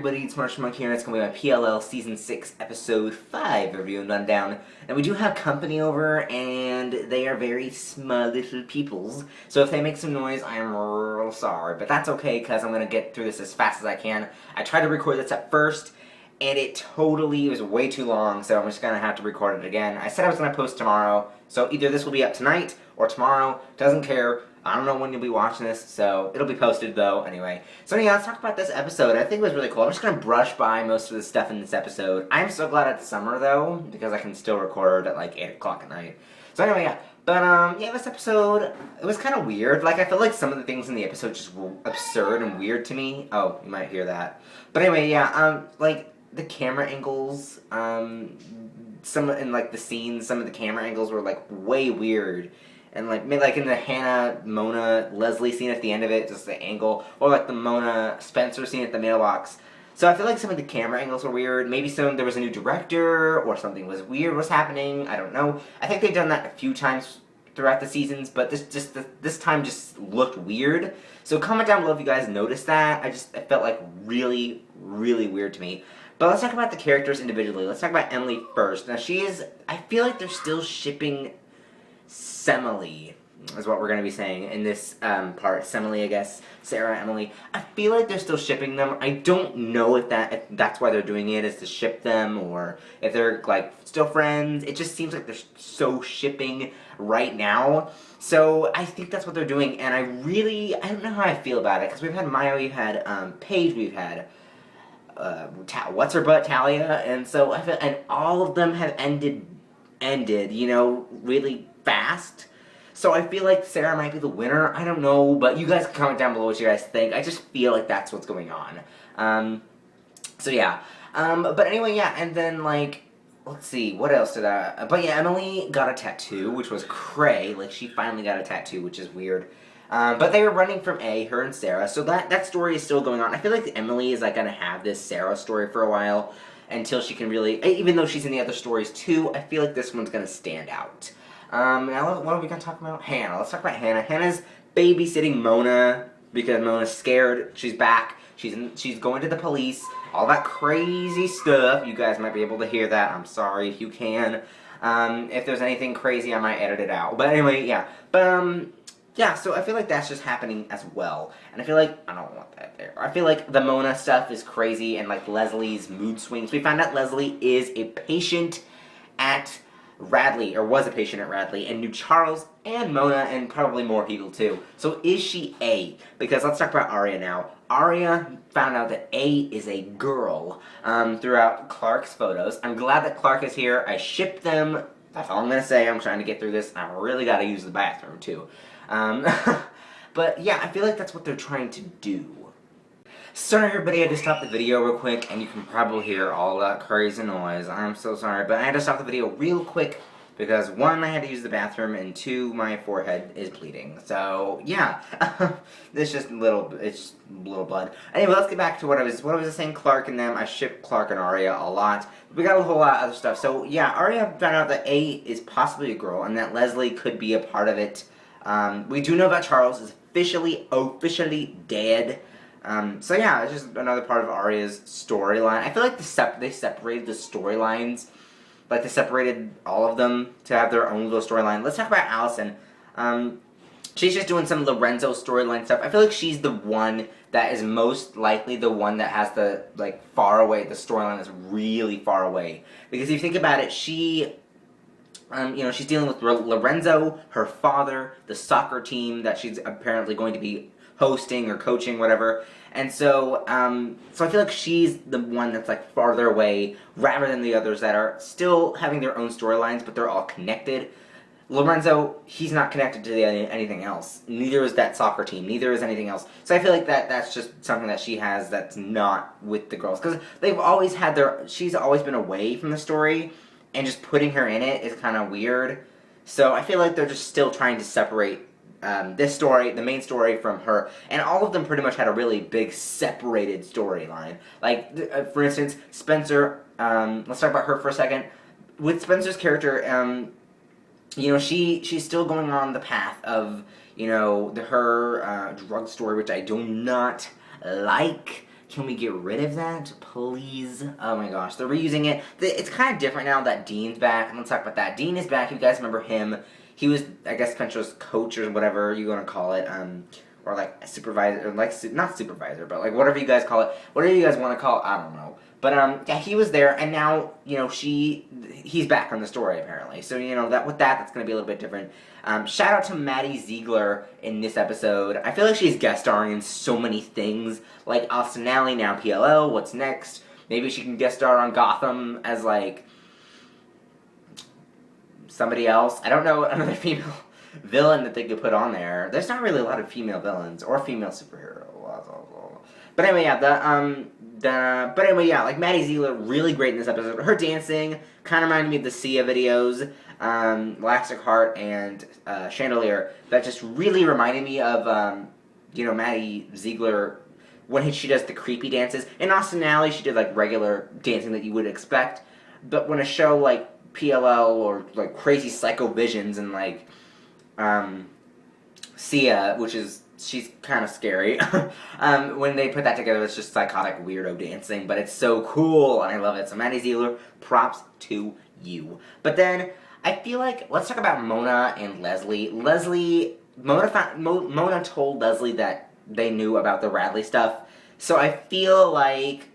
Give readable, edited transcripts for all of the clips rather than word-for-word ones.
everybody, it's Marshall Monk here, and it's going to be my PLL Season 6, Episode 5 review and rundown. And we do have company over, and they are very small little peoples, so if they make some noise, I am real sorry. But that's okay, because I'm going to get through this as fast as I can. I tried to record this at first, and it was way too long, so I'm just going to have to record it again. I said I was going to post tomorrow, so either this will be up tonight or tomorrow, doesn't care. I don't know when you'll be watching this, so it'll be posted though, anyway. So yeah, let's talk about this episode. I think it was really cool. I'm just gonna brush by most of the stuff in this episode. I'm so glad it's summer though, because I can still record at like 8 o'clock at night. So anyway, yeah. But yeah, this episode, it was kind of weird. Like, I feel like some of the things in the episode just were absurd and weird to me. Oh, you might hear that. But anyway, yeah, like, the camera angles, some, in like the scenes, some of the camera angles were like way weird. And like in the Hannah, Mona, Leslie scene at the end of it, just the angle, or like the Mona, Spencer scene at the mailbox. So I feel like some of the camera angles were weird. Maybe there was a new director, or something was happening. I don't know. I think they've done that a few times throughout the seasons, but this time just looked weird. So comment down below if you guys noticed that. It felt like really, really weird to me. But let's talk about the characters individually. Let's talk about Emily first. Now I feel like they're still shipping Semele, is what we're going to be saying in this part. Semele, I guess. Sarah, Emily. I feel like they're still shipping them. I don't know if that's why they're doing it, is to ship them, or if they're, like, still friends. It just seems like they're so shipping right now. So I think that's what they're doing, and I don't know how I feel about it, because we've had Maya, we've had Paige, we've had what's her butt, Talia, and so I feel, and all of them have ended, you know, really fast. So I feel like Sarah might be the winner. I don't know, but you guys can comment down below what you guys think. I just feel like that's what's going on. So yeah. But anyway, yeah, and then, like, let's see, what else did but yeah, Emily got a tattoo, which was cray. Like, she finally got a tattoo, which is weird. But they were running from her and Sarah, so that story is still going on. I feel like Emily is, like, gonna have this Sarah story for a while, until she can really, even though she's in the other stories too, I feel like this one's gonna stand out. Now what are we gonna talk about? Hannah. Let's talk about Hannah. Hannah's babysitting Mona, because Mona's scared. She's back. She's going to the police. All that crazy stuff. You guys might be able to hear that. I'm sorry if you can. If there's anything crazy, I might edit it out. But anyway, yeah. But, yeah, so I feel like that's just happening as well. And I feel like, I don't want that there. I feel like the Mona stuff is crazy, and like Leslie's mood swings. We found out Leslie is a patient at Radley, or was a patient at Radley, and knew Charles and Mona, and probably more people too. So is she A? Because let's talk about Aria now. Aria found out that A is a girl throughout Clark's photos. I'm glad that Clark is here. I ship them. That's all I'm going to say. I'm trying to get through this. I really got to use the bathroom too. But yeah, I feel like that's what they're trying to do. Sorry everybody, I had to stop the video real quick, and you can probably hear all that crazy noise. I'm so sorry, but I had to stop the video real quick, because 1, I had to use the bathroom, and 2, my forehead is bleeding. So, yeah. It's just little blood. Anyway, let's get back to what I was saying, Clark and them. I ship Clark and Aria a lot. We got a whole lot of other stuff. So, yeah, Aria found out that A is possibly a girl, and that Leslie could be a part of it. We do know that Charles is officially dead. So yeah, it's just another part of Aria's storyline. I feel like they separated the storylines. Like, they separated all of them to have their own little storyline. Let's talk about Allison. She's just doing some Lorenzo storyline stuff. I feel like she's the one that is most likely the one that has the, like, the storyline is really far away. Because if you think about it, she, you know, she's dealing with Lorenzo, her father, the soccer team that she's apparently going to be hosting or coaching, whatever. And so, so I feel like she's the one that's, like, farther away, rather than the others that are still having their own storylines, but they're all connected. Lorenzo, he's not connected to anything else. Neither is that soccer team. Neither is anything else. So I feel like that's just something that she has that's not with the girls. Because they've always had she's always been away from the story, and just putting her in it is kind of weird. So I feel like they're just still trying to separate this story, the main story, from her, and all of them pretty much had a really big separated storyline. Like, for instance, Spencer, let's talk about her for a second. With Spencer's character, you know, she's still going on the path of, you know, her drug story, which I do not like. Can we get rid of that, please? Oh my gosh, they're reusing it. It's kind of different now that Dean's back. Let's talk about that. Dean is back. You guys remember him? He was, I guess, Spencer's coach or whatever you want to call it, or like a supervisor, or like not supervisor, but like whatever you guys call it, whatever you guys want to call it. I don't know. But yeah, he was there, and now he's back on the story apparently. So that's gonna be a little bit different. Shout out to Maddie Ziegler in this episode. I feel like she's guest starring in so many things, like Austin Alley, now PLL. What's next? Maybe she can guest star on Gotham as like somebody else. I don't know, another female villain that they could put on there. There's not really a lot of female villains or female superheroes. But anyway, like Maddie Ziegler, really great in this episode. Her dancing kind of reminded me of the Sia videos, Elastic Heart and Chandelier. That just really reminded me of, Maddie Ziegler when she does the creepy dances. In Austin Alley, she did like regular dancing that you would expect. But when a show like PLL or like Crazy Psycho Visions and like Sia, which is she's kind of scary. When they put that together, it's just psychotic weirdo dancing, but it's so cool and I love it. So Maddie Ziegler, props to you. But then I feel like let's talk about Mona and Leslie. Mona told Leslie that they knew about the Radley stuff. So I feel like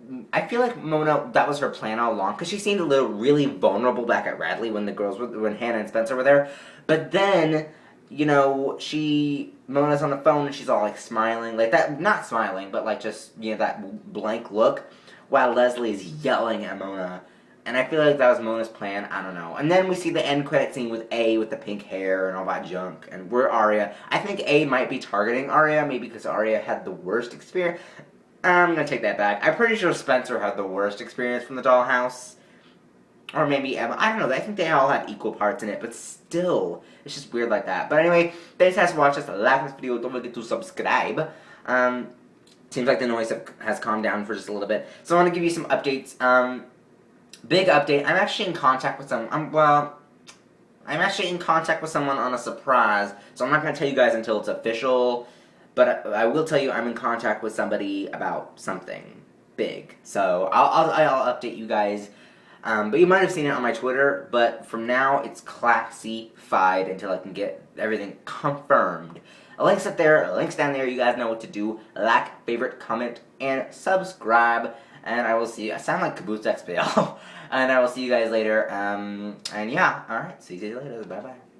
Mona, that was her plan all along, because she seemed a little really vulnerable back at Radley when when Hannah and Spencer were there. But then, Mona's on the phone and she's all like smiling, like that, not smiling, but like just, that blank look, while Leslie's yelling at Mona. And I feel like that was Mona's plan, I don't know. And then we see the end credit scene with A with the pink hair and all that junk, and we're Aria. I think A might be targeting Aria, maybe because Aria had the worst experience. I'm gonna take that back. I'm pretty sure Spencer had the worst experience from the dollhouse. Or maybe Emma. I don't know. I think they all had equal parts in it, but still, it's just weird like that. But anyway, thanks guys for watching. Like this video. Don't forget to subscribe. Seems like the noise has calmed down for just a little bit. So I want to give you some updates. Big update. I'm actually in contact with I'm actually in contact with someone on a surprise. So I'm not gonna tell you guys until it's official. But I will tell you I'm in contact with somebody about something big. So I'll update you guys. But you might have seen it on my Twitter. But from now, it's classified until I can get everything confirmed. A link's up there. A link's down there. You guys know what to do. Like, favorite, comment, and subscribe. And I will see you. I sound like Caboose XPL. And I will see you guys later. And yeah, alright. See you later. Bye-bye.